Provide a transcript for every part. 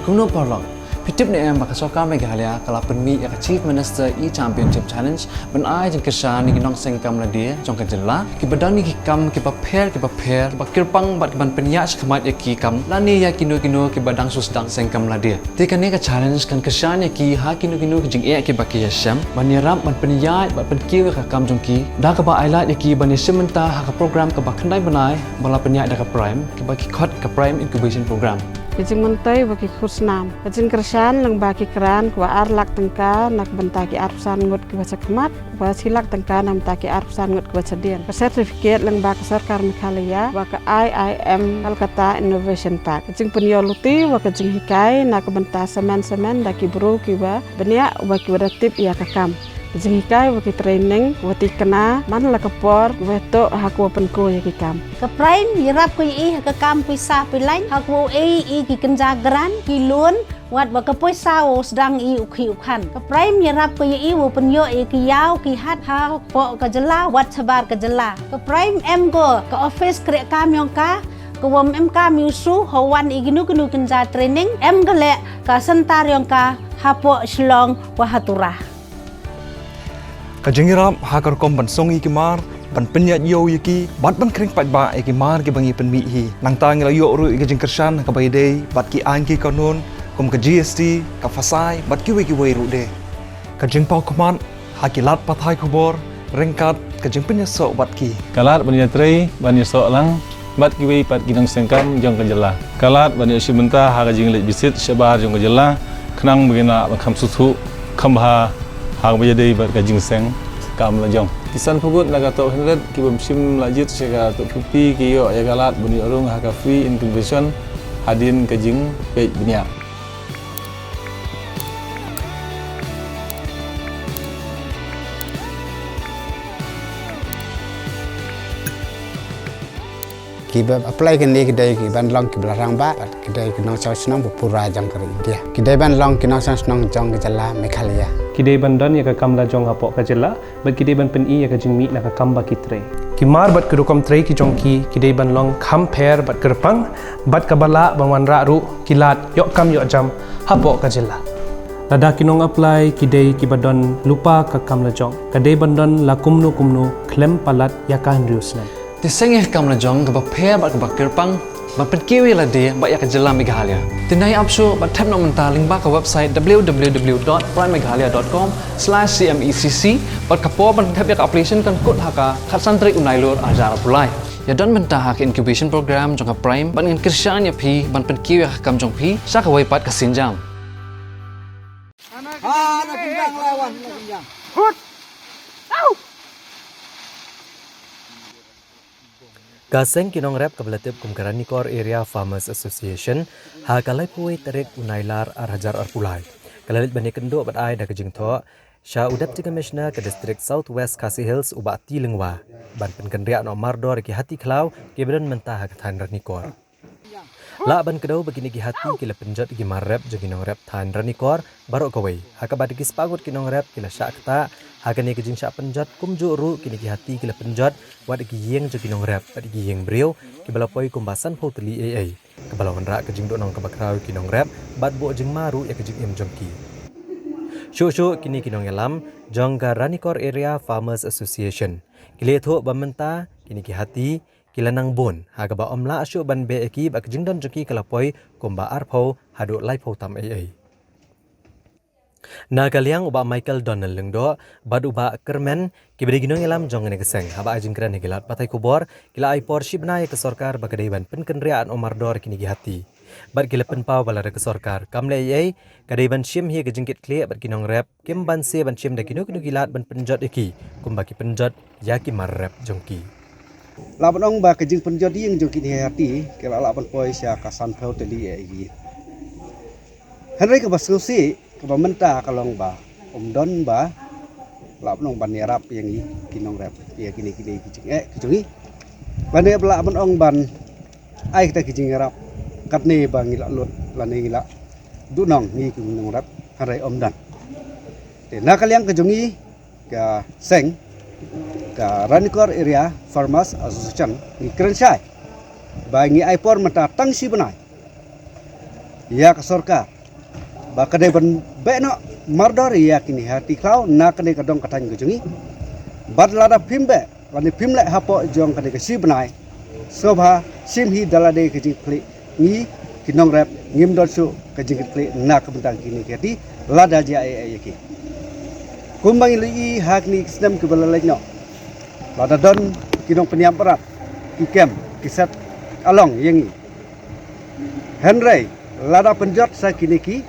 Kuno Parlong Pitip ni em baka soka Meghalaya kalau penmi ya Chief Minister Championship Challenge ben ai jeng kesan ni nong sengkam la dia jong ka jela ki badan ni kam ki paper bakir pang bat ban penya khmat ya ki kam la ni ya kino ki badang susdang sengkam la dia te kan ni ka challenge kan kesan ya ki ha kino jeng e ki baki ya syam ban ni ram ban penya ban pen ki ka kam jong ki da ka ba ai la ya ki ban ni sementa ha ka program ka ba khandai banai bala penya da ka prime ki baki khot ka prime incubation program Kajing mentai bagi kusnam, kajing kersan lang bagi keran, kwa arlak tengka nak bentaki arsan ngut kwa sakmat, kwa silak tengka nak bentaki arsan ngut kwa sedian. Sertifikat lang bagi Sarkar Meghalaya, bagi IIM Kolkata Innovation Park. Kajing penyoluti, kajing hikai nak bentah semen daki bro kiwa, banyak bagi wadatip ia kakam. Jengkai waki training wati kena man la kapor weto haku penko ya kikam ke prime yirap ku i ke kam pisah pilain haku i ki kenjagran ki lun wat ba ke poisa o sedang i ukhi ukhan ke prime yirap ku i wo penyo i ki yaw ki hat ha po ke jela wat sebar ke jela ke prime em go ke office krek kam yong ka ke wom em ka miusu hawan i ginu kenja training em gele ka sentar yong ka hapo shlong wa haturah Kajing irap hakar kom ban songi kimar ban penyat yo yiki bat ban kring pat ba e kimar ke bangi penmi hi nang ta ngila yo ru kajing kersan ka bai dei bat ki an ki kanun kom ka GST ka fasai bat ki wei ru de kajing pau koman hakilat pathai khobor rengkat kajing penyat so bat ki kalat ban yatrai ban so lang bat ki wei pat ginang sengkam jong ka jela kalat ban yasi menta ha kajing le bisit shabar jong ka jela khnang begina ba kham susu khamba hang menjadi bat kajing seng kam lajong kisan pugut laga to hendet ki bemsim lajit sega to pipi ki yo ya galat buni orung ha ka free incubation hadin kajing pej benia Kita apply ke ni kedai ki ban long ki belarang ba kedai ki nong sau senang pura jang kari dia kedai ban long ki nong sau senang jang ke jala Meghalaya Kidai bandan ya ka kamla jong apok ka jela bat kidai ban pen i ya ka jing mi na ka kamba ki tre kimar bat kerukom tre ki jong ki kidai ban long kham pher bat kerpang bat ka bala bangwan ra ru kilat yok kam yok jam hapok ka jela lada kinong apply kidai ki badon lupa ka kamla jong kadai bandan la kumnu klem palat ya ka handriusnan Ti sengih kam la jong ka ba pher ba ka ba kirpang ba pen kiwi la dia ba ya ka jela Meghalaya. Ti nai apsu ba tap no menta link ba ka website www.primemeghalaya.com/cmecc ba ka po ban tap ya ka application kan kut ha ka khatsan trik unai lur ajar pulai. Ya don menta ha ka incubation program jong ka prime ban ngin kirsan ya phi ban pen kiwi ka kam jong phi sa ka wai pat ka sinjam. Nak pinjang lawan nak pinjang. Hut. Kaseng kinong rep kabelatip Kumkaranikor Area Farmers Association ha kalai puai tarik unailar arhajar arpulai. Kalalit bani kendo bat ai da kajing tho sha udap ti commissioner ke district Southwest Khasi Hills uba ti lengwa ban penkendria no mardor ki hati khlau ki bedan mentah ka than ranikor. La ban kedau begini ki hati kila penjat ki marep joginong rep than ranikor barok kawai ha ka bad ki spagut kinong rep kila sha kata Hagan ni kejing syak penjat kumju ru kini ki hati kila penjat wad ki yeng jo kinong rap wad ki yeng brio ki balapoi kumbasan hoteli ai kebalawan rak kejing dok nong kabakrau kinong rap bad bo jeng maru ya kejing em jongki syu kini kinong elam jongga Ranikor Area Farmers Association kile tho bamenta kini ki hati kila nang bon haga ba omla asyu ban be ki ba kejing don jongki kalapoi kumba arpho hadu lai pho tam ai Nagaliang uba Michael Donald lengdo bad uba kermen kibri ginong elam jongene keseng haba ajingkran higilat patai kubor kila aipor shibna ya ke sorkar bakadaiban penkenriaan omardor kini hati bad kila penpau balare ke sorkar kamle ai kadaiban shim hi ke jingkit kle bad ginong rep kim ban se ban shim da kinu gilat ban penjot iki kumbaki penjot ya ki marrep jongki Laban ong ba ke jing penjot yang jongki hati kila laban poi sya kasan phau teli ai Henry ke basusi Kaba menta kalong ba don ba lap nong ban yarap yang i kinong rap ya kini kicing kicungi ban ya bela ban ong ban ai kita kicing yarap kat ne ba ngila lut la ne ngila du nong ni kinong rap harai dan te na kaliang kicungi ka seng ka Ranikor Area Farmers Association ni keren syai ba ngi ai por mata tang si benai ya ke sorka ba kadai ban beno mardor ya kini hati klau na kadai kadong katang gejungi bad lada pimbe wani pimle hapo jong kadai kesi benai sobha simhi dalade kejing kli ni kinong rap ngim dorsu kejing kli na kebentang kini kati lada ja yaki kumbang li hak ni sistem kebalalai no lada don kinong peniam perat kikem kisat along yengi Henry lada penjot sa kini ki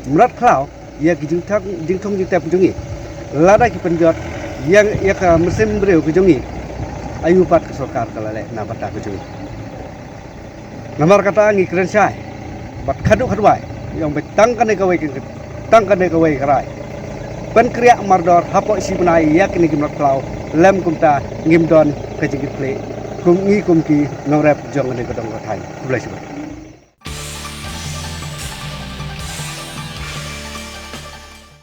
merat klau ya kijing thang jing thong jing tap jungi lada ki penjot yang ya ka mesin breu kejungi ayu pat ke sokar kalale na bata kejungi namar kata ngi keren sai bat khadu khadwai yang betangkan ke wai tangkan ke wai karai pen kriya mardor hapo si benai ya kini ki merat klau lem kumta ngim don kejing play kum ngi kum ki nong rap jong ne kodong ko thai blai